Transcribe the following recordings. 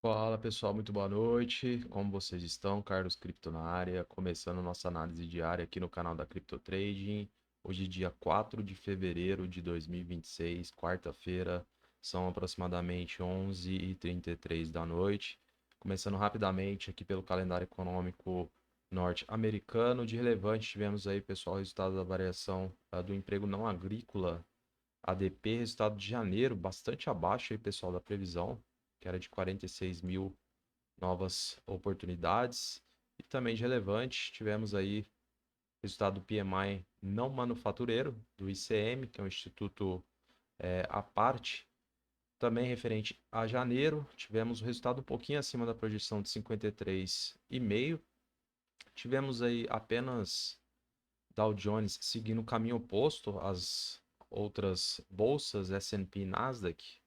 Fala pessoal, muito boa noite. Como vocês estão? Carlos Cripto na área, começando nossa análise diária aqui no canal da Crypto Trading. Hoje, dia 4 de fevereiro de 2026, quarta-feira, são aproximadamente 11h33 da noite. Começando rapidamente aqui pelo calendário econômico norte-americano. De relevante, tivemos aí, pessoal, o resultado da variação do emprego não agrícola, ADP, resultado de janeiro, bastante abaixo aí, pessoal, da previsão, que era de 46 mil novas oportunidades. E também de relevante, tivemos aí resultado do PMI não manufatureiro, do ICM, que é um instituto à parte. Também referente a janeiro, tivemos o resultado um pouquinho acima da projeção de 53,5. Tivemos aí apenas Dow Jones seguindo o caminho oposto às outras bolsas, S&P e Nasdaq.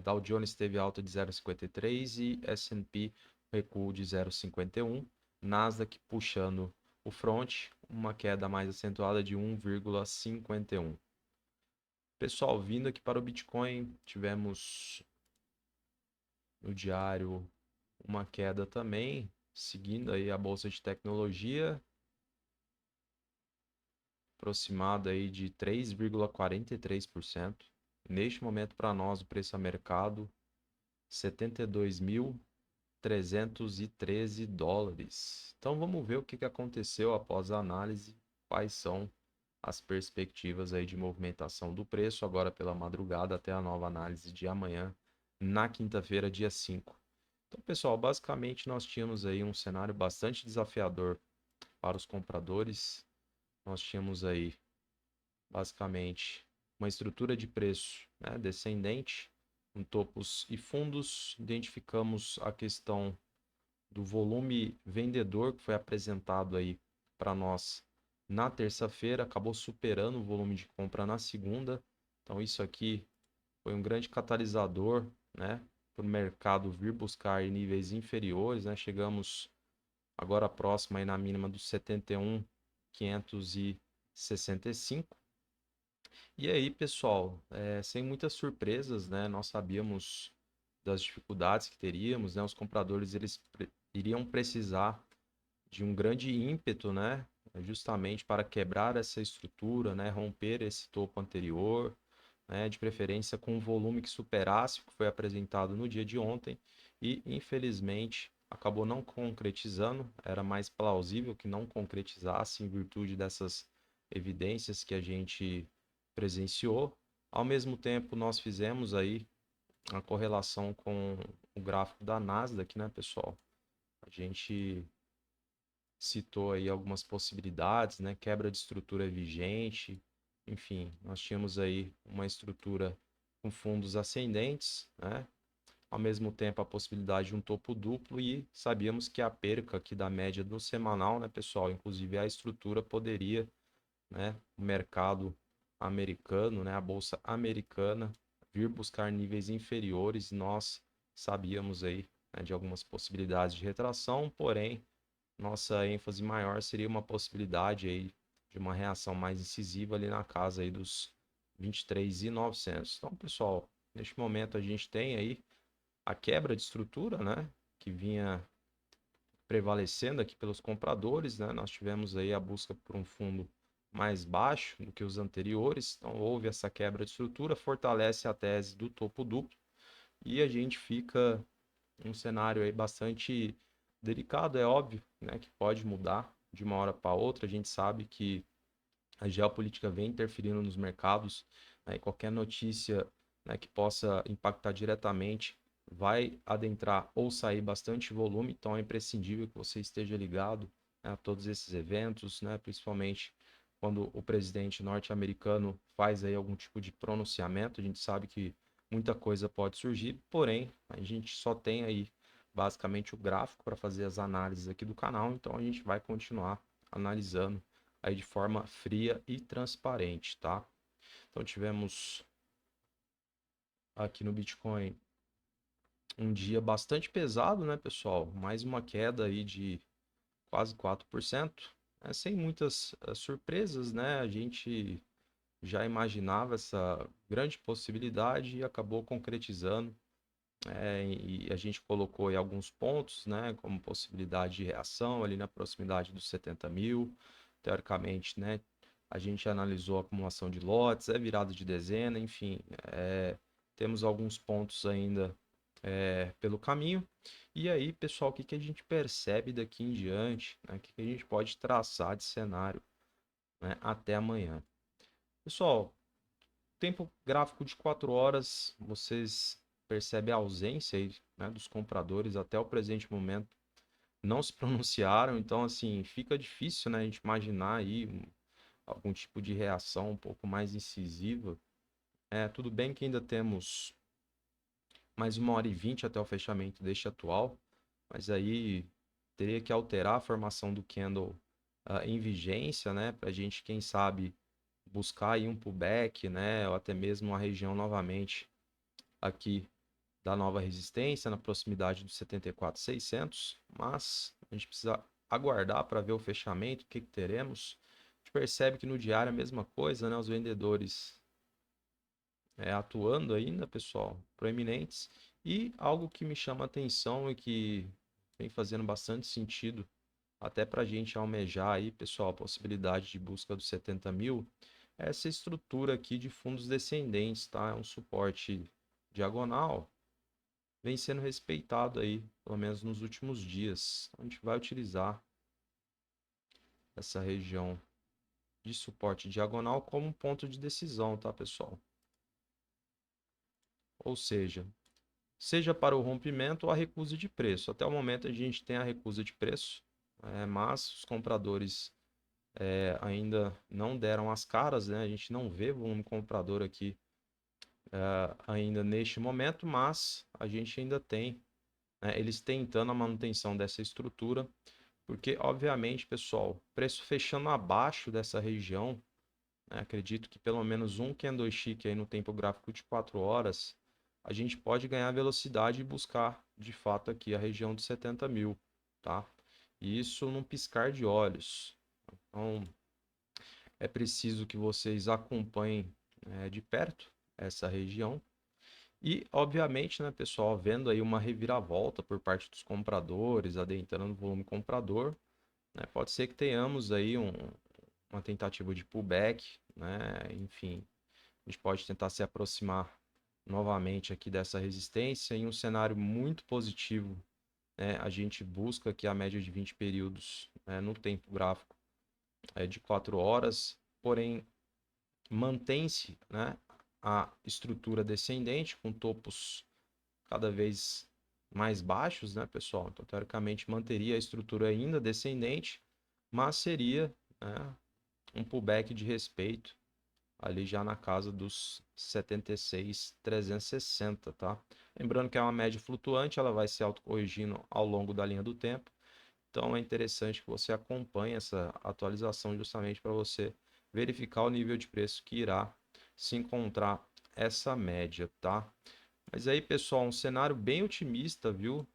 Dow Jones teve alta de 0,53 e S&P recuo de 0,51. Nasdaq puxando o front, uma queda mais acentuada de 1,51. Pessoal, vindo aqui para o Bitcoin, tivemos no diário uma queda também, seguindo aí a bolsa de tecnologia, aproximada aí de 3,43%. Neste momento, para nós, o preço a mercado, 72.313 dólares. Então vamos ver o que aconteceu após a análise, quais são as perspectivas aí de movimentação do preço agora pela madrugada até a nova análise de amanhã, na quinta-feira, dia 5. Então, pessoal, basicamente nós tínhamos aí um cenário bastante desafiador para os compradores. Nós tínhamos aí basicamente uma estrutura de preço, né, descendente, com topos e fundos. Identificamos a questão do volume vendedor que foi apresentado aí para nós na terça-feira, acabou superando o volume de compra na segunda. Então isso aqui foi um grande catalisador, né, para o mercado vir buscar níveis inferiores, né? Chegamos agora próximo aí na mínima dos 71.565. E aí, pessoal, sem muitas surpresas, né? Nós sabíamos das dificuldades que teríamos, né? Os compradores iriam precisar de um grande ímpeto, né? Justamente para quebrar essa estrutura, né? Romper esse topo anterior, né? De preferência com um volume que superasse o que foi apresentado no dia de ontem e, infelizmente, acabou não concretizando. Era mais plausível que não concretizasse em virtude dessas evidências que a gente presenciou. Ao mesmo tempo, nós fizemos aí a correlação com o gráfico da Nasdaq, né, pessoal? A gente citou aí algumas possibilidades, né? Quebra de estrutura vigente, enfim, nós tínhamos aí uma estrutura com fundos ascendentes, né? Ao mesmo tempo a possibilidade de um topo duplo e sabíamos que a perca aqui da média do semanal, né, pessoal? Inclusive a estrutura poderia, né, o mercado americano, né, a bolsa americana vir buscar níveis inferiores. Nós sabíamos aí, né, de algumas possibilidades de retração, porém nossa ênfase maior seria uma possibilidade aí de uma reação mais incisiva ali na casa aí dos 23.900. Então, pessoal, neste momento a gente tem aí a quebra de estrutura, né, que vinha prevalecendo aqui pelos compradores, né? Nós tivemos aí a busca por um fundo mais baixo do que os anteriores. Então, houve essa quebra de estrutura, fortalece a tese do topo duplo e a gente fica um cenário aí bastante delicado, é óbvio, né, que pode mudar de uma hora para outra. A gente sabe que a geopolítica vem interferindo nos mercados, né, e qualquer notícia, né, que possa impactar diretamente vai adentrar ou sair bastante volume, então é imprescindível que você esteja ligado, né, a todos esses eventos, né, principalmente quando o presidente norte-americano faz aí algum tipo de pronunciamento. A gente sabe que muita coisa pode surgir, porém a gente só tem aí basicamente o gráfico para fazer as análises aqui do canal, então a gente vai continuar analisando aí de forma fria e transparente, tá? Então tivemos aqui no Bitcoin um dia bastante pesado, né, pessoal? Mais uma queda aí de quase 4%, né? Sem muitas surpresas, né? A gente já imaginava essa grande possibilidade e acabou concretizando. e a gente colocou aí alguns pontos, né, como possibilidade de reação ali na proximidade dos 70 mil. Teoricamente, né, a gente analisou a acumulação de lotes, virada de dezena, enfim, temos alguns pontos ainda pelo caminho. E aí, pessoal, o que que a gente percebe daqui em diante, né, o que que a gente pode traçar de cenário, né, até amanhã? Pessoal, tempo gráfico de 4 horas, vocês percebem a ausência aí, né, dos compradores até o presente momento. Não se pronunciaram, então assim, fica difícil, né, a gente imaginar aí algum tipo de reação um pouco mais incisiva. Tudo bem que ainda temos mais 1h20 até o fechamento deste atual, mas aí teria que alterar a formação do candle em vigência, né, para a gente, quem sabe, buscar aí um pullback, né, ou até mesmo uma região novamente aqui da nova resistência na proximidade dos 74.600, mas a gente precisa aguardar para ver o fechamento, o que que teremos. A gente percebe que no diário é a mesma coisa, né, os vendedores atuando ainda, pessoal, proeminentes. E algo que me chama a atenção e que vem fazendo bastante sentido, até para a gente almejar aí, pessoal, a possibilidade de busca dos 70 mil, é essa estrutura aqui de fundos descendentes, tá? É um suporte diagonal, vem sendo respeitado aí, pelo menos nos últimos dias. A gente vai utilizar essa região de suporte diagonal como um ponto de decisão, tá, pessoal? Ou seja para o rompimento ou a recusa de preço. Até o momento a gente tem a recusa de preço, mas os compradores ainda não deram as caras, né? A gente não vê volume comprador aqui ainda neste momento, mas a gente ainda tem, né, eles tentando a manutenção dessa estrutura, porque obviamente, pessoal, preço fechando abaixo dessa região, né, acredito que pelo menos um candlestick aí no tempo gráfico de 4 horas, a gente pode ganhar velocidade e buscar de fato aqui a região de 70 mil, tá? E isso num piscar de olhos. Então, é preciso que vocês acompanhem de perto essa região. E, obviamente, né, pessoal, vendo aí uma reviravolta por parte dos compradores, adentrando no volume comprador, né, pode ser que tenhamos aí uma tentativa de pullback, né, enfim, a gente pode tentar se aproximar novamente aqui dessa resistência em um cenário muito positivo, né, a gente busca aqui a média de 20 períodos, né, no tempo gráfico de 4 horas, porém mantém-se, né, a estrutura descendente com topos cada vez mais baixos, né, pessoal? Então, teoricamente, manteria a estrutura ainda descendente, mas seria, né, um pullback de respeito ali já na casa dos 76.360, tá? Lembrando que é uma média flutuante, ela vai se autocorrigindo ao longo da linha do tempo. Então é interessante que você acompanhe essa atualização justamente para você verificar o nível de preço que irá se encontrar essa média, tá? Mas aí, pessoal, um cenário bem otimista, viu?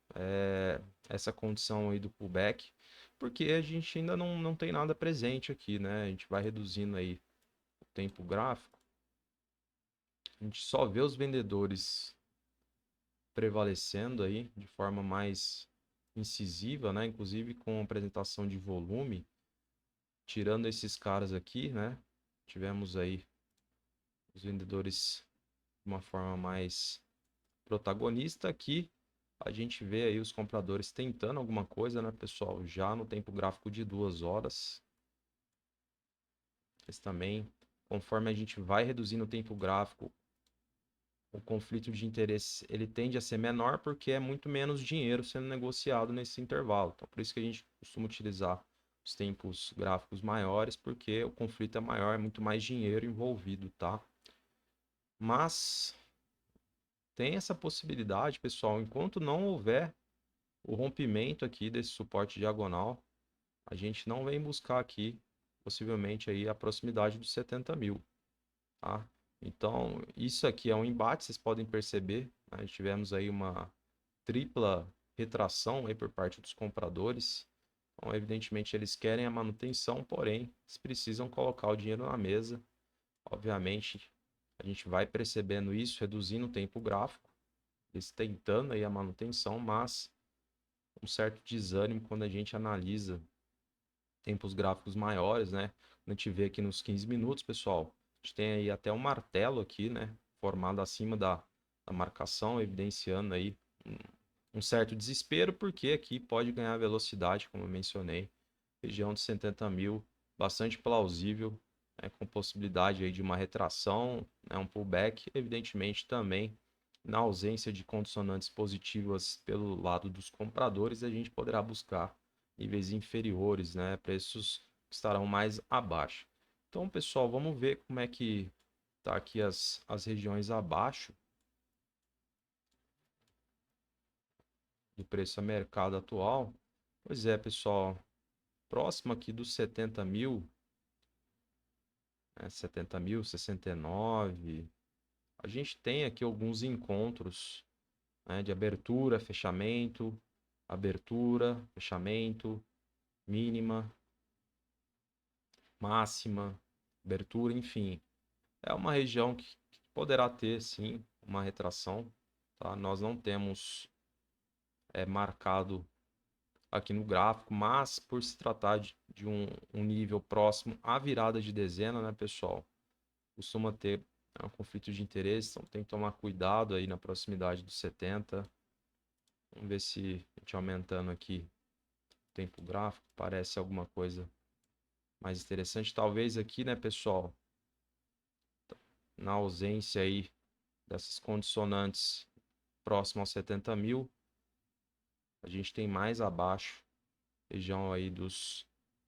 Essa condição aí do pullback, porque a gente ainda não tem nada presente aqui, né? A gente vai reduzindo aí o tempo gráfico. A gente só vê os vendedores prevalecendo aí de forma mais incisiva, né? Inclusive com apresentação de volume, tirando esses caras aqui, né? Tivemos aí os vendedores de uma forma mais protagonista. Aqui a gente vê aí os compradores tentando alguma coisa, né, pessoal? Já no tempo gráfico de 2 horas. Mas também, conforme a gente vai reduzindo o tempo gráfico, o conflito de interesse ele tende a ser menor porque é muito menos dinheiro sendo negociado nesse intervalo. Então, por isso que a gente costuma utilizar os tempos gráficos maiores, porque o conflito é maior, é muito mais dinheiro envolvido, tá? Mas tem essa possibilidade, pessoal, enquanto não houver o rompimento aqui desse suporte diagonal, a gente não vem buscar aqui, possivelmente, aí a proximidade dos 70 mil, tá? Então, isso aqui é um embate, vocês podem perceber, né? Tivemos aí uma tripla retração aí por parte dos compradores. Então, evidentemente, eles querem a manutenção, porém, eles precisam colocar o dinheiro na mesa. Obviamente, a gente vai percebendo isso, reduzindo o tempo gráfico, eles tentando aí a manutenção, mas um certo desânimo quando a gente analisa tempos gráficos maiores, né? Quando a gente vê aqui nos 15 minutos, pessoal, a gente tem aí até um martelo aqui, né? Formado acima da marcação, evidenciando aí um certo desespero, porque aqui pode ganhar velocidade, como eu mencionei. Região de 70 mil, bastante plausível, né? Com possibilidade aí de uma retração, né? Um pullback, evidentemente também na ausência de condicionantes positivas pelo lado dos compradores, a gente poderá buscar níveis inferiores, né? Preços que estarão mais abaixo. Então, pessoal, vamos ver como é que tá aqui as regiões abaixo do preço a mercado atual. Pois é, pessoal, próximo aqui dos 70 mil, né? 70 mil, 69. A gente tem aqui alguns encontros, né? De abertura, fechamento, mínima, máxima, abertura, enfim. É uma região que poderá ter, sim, uma retração, tá? Nós não temos marcado aqui no gráfico, mas por se tratar de um nível próximo à virada de dezena, né, pessoal? Costuma ter um conflito de interesse, então tem que tomar cuidado aí na proximidade dos 70. Vamos ver se a gente aumentando aqui o tempo gráfico, parece alguma coisa mais interessante. Talvez aqui, né, pessoal, na ausência aí dessas condicionantes próximo aos 70 mil, a gente tem mais abaixo, região aí dos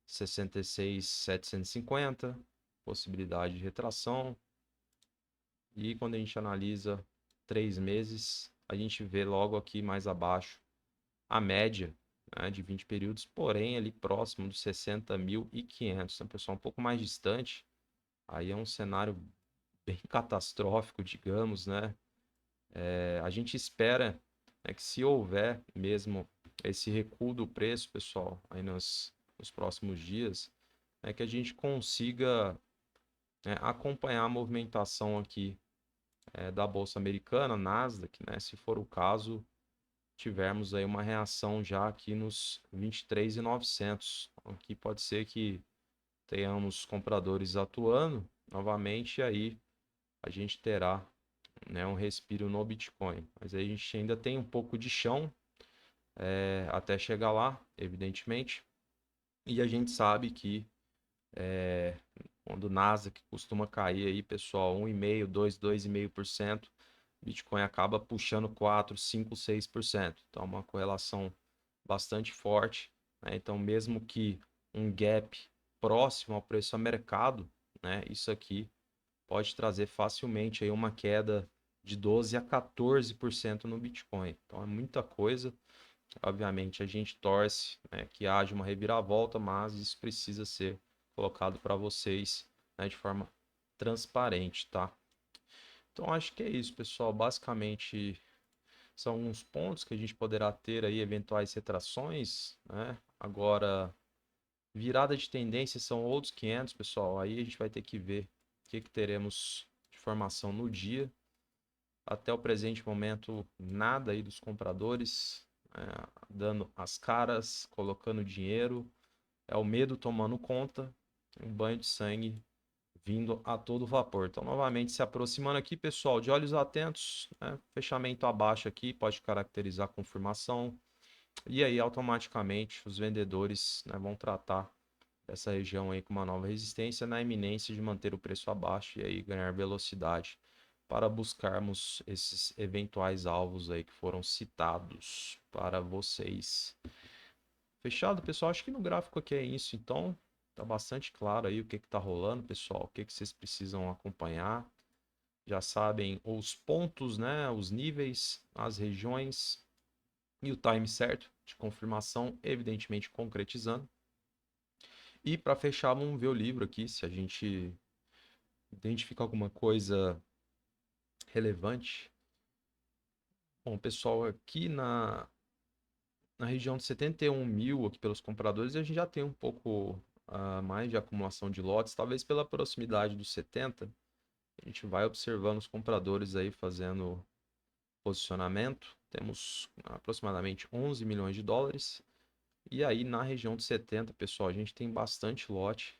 66.750, possibilidade de retração. E quando a gente analisa 3 meses, a gente vê logo aqui mais abaixo a média, né, de 20 períodos, porém ali próximo dos 60.500, então, pessoal, um pouco mais distante. Aí é um cenário bem catastrófico, digamos, né? A gente espera, né, que se houver mesmo esse recuo do preço, pessoal, aí nos próximos dias, é que a gente consiga, né, acompanhar a movimentação aqui da Bolsa Americana, Nasdaq, né? Se for o caso, tivermos aí uma reação já aqui nos 23.900. Aqui pode ser que tenhamos compradores atuando novamente, e aí a gente terá, né, um respiro no Bitcoin. Mas aí a gente ainda tem um pouco de chão até chegar lá, evidentemente. E a gente sabe que quando o Nasdaq costuma cair aí, pessoal, 1,5%, 2,5%, Bitcoin acaba puxando 4, 5, 6%. Então, é uma correlação bastante forte, né? Então, mesmo que um gap próximo ao preço a mercado, né, isso aqui pode trazer facilmente aí uma queda de 12 a 14% no Bitcoin. Então, é muita coisa. Obviamente, a gente torce, né, que haja uma reviravolta, mas isso precisa ser colocado para vocês, né, de forma transparente, tá? Então, acho que é isso, pessoal. Basicamente, são uns pontos que a gente poderá ter aí, eventuais retrações, né? Agora, virada de tendência são outros 500, pessoal. Aí a gente vai ter que ver o que teremos de formação no dia. Até o presente momento, nada aí dos compradores dando as caras, colocando dinheiro. É o medo tomando conta, um banho de sangue vindo a todo vapor. Então, novamente, se aproximando aqui, pessoal, de olhos atentos, né? Fechamento abaixo aqui pode caracterizar confirmação. E aí, automaticamente, os vendedores, né, vão tratar essa região aí com uma nova resistência na iminência de manter o preço abaixo e aí ganhar velocidade para buscarmos esses eventuais alvos aí que foram citados para vocês. Fechado, pessoal? Acho que no gráfico aqui é isso, então tá bastante claro aí o que tá rolando, pessoal, o que vocês precisam acompanhar. Já sabem os pontos, né, os níveis, as regiões e o time certo de confirmação, evidentemente concretizando. E para fechar, vamos ver o livro aqui, se a gente identifica alguma coisa relevante. Bom, pessoal, aqui na região de 71 mil aqui pelos compradores, a gente já tem um pouco mais de acumulação de lotes, talvez pela proximidade dos 70, a gente vai observando os compradores aí fazendo posicionamento, temos aproximadamente 11 milhões de dólares. E aí na região de 70, pessoal, a gente tem bastante lote.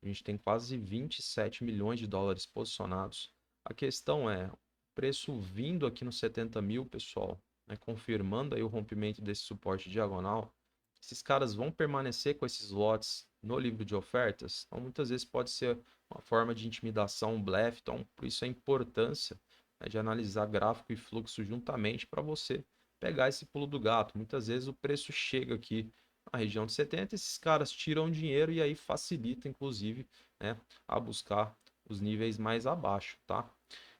A gente tem quase 27 milhões de dólares posicionados. A questão é, o preço vindo aqui no 70 mil, pessoal, né, confirmando aí o rompimento desse suporte diagonal, esses caras vão permanecer com esses lotes no livro de ofertas? Então, muitas vezes pode ser uma forma de intimidação, um blefe. Então, por isso a importância, né, de analisar gráfico e fluxo juntamente para você pegar esse pulo do gato. Muitas vezes o preço chega aqui na região de 70, esses caras tiram dinheiro e aí facilita, inclusive, né, a buscar os níveis mais abaixo, tá?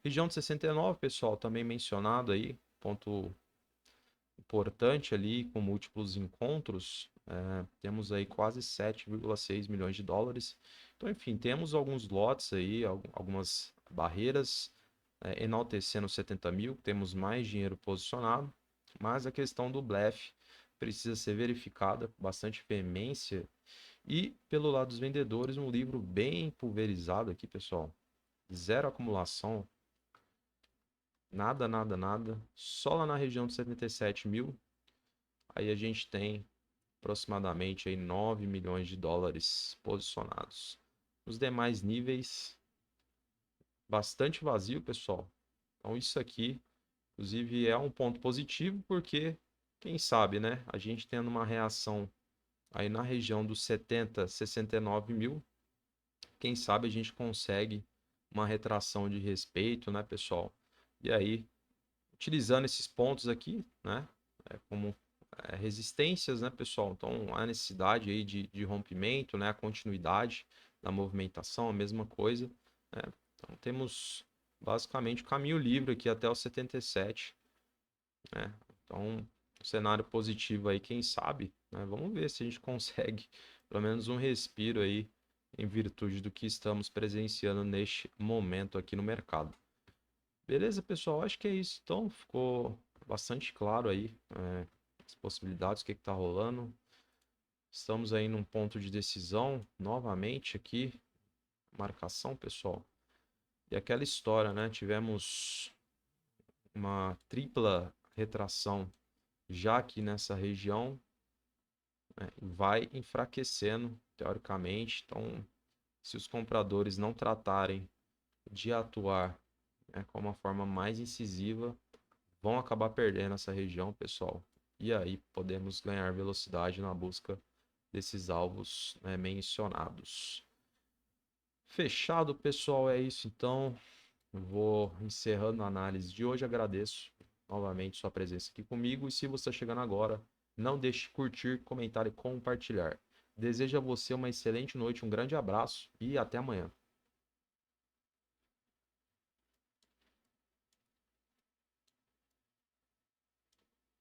Região de 69, pessoal, também mencionado aí, ponto importante ali, com múltiplos encontros, temos aí quase 7,6 milhões de dólares. Então, enfim, temos alguns lotes aí, algumas barreiras, enaltecendo 70 mil, temos mais dinheiro posicionado, mas a questão do blefe precisa ser verificada com bastante veemência. E pelo lado dos vendedores, um livro bem pulverizado aqui, pessoal. Zero acumulação, nada, nada, nada. Só lá na região de 77 mil, aí a gente tem aproximadamente aí 9 milhões de dólares posicionados. Os demais níveis, bastante vazio, pessoal. Então isso aqui, inclusive, é um ponto positivo, porque, quem sabe, né? A gente tendo uma reação aí na região dos 70, 69 mil, quem sabe a gente consegue uma retração de respeito, né, pessoal? E aí, utilizando esses pontos aqui, né, como resistências, né, pessoal? Então, a necessidade aí de rompimento, né, a continuidade da movimentação, a mesma coisa, né? Então, temos basicamente o caminho livre aqui até o 77, né? Então, cenário positivo aí, quem sabe, né? Vamos ver se a gente consegue pelo menos um respiro aí em virtude do que estamos presenciando neste momento aqui no mercado. Beleza, pessoal? Acho que é isso. Então, ficou bastante claro aí, as possibilidades, o que está rolando. Estamos aí num ponto de decisão, novamente aqui, marcação, pessoal. E aquela história, né? Tivemos uma tripla retração já aqui nessa região, né? Vai enfraquecendo, teoricamente. Então, se os compradores não tratarem de atuar, né, com uma forma mais incisiva, vão acabar perdendo essa região, pessoal. E aí podemos ganhar velocidade na busca desses alvos, né, mencionados. Fechado, pessoal, é isso então. Eu vou encerrando a análise de hoje. Agradeço novamente sua presença aqui comigo. E se você está chegando agora, não deixe de curtir, comentar e compartilhar. Desejo a você uma excelente noite, um grande abraço e até amanhã.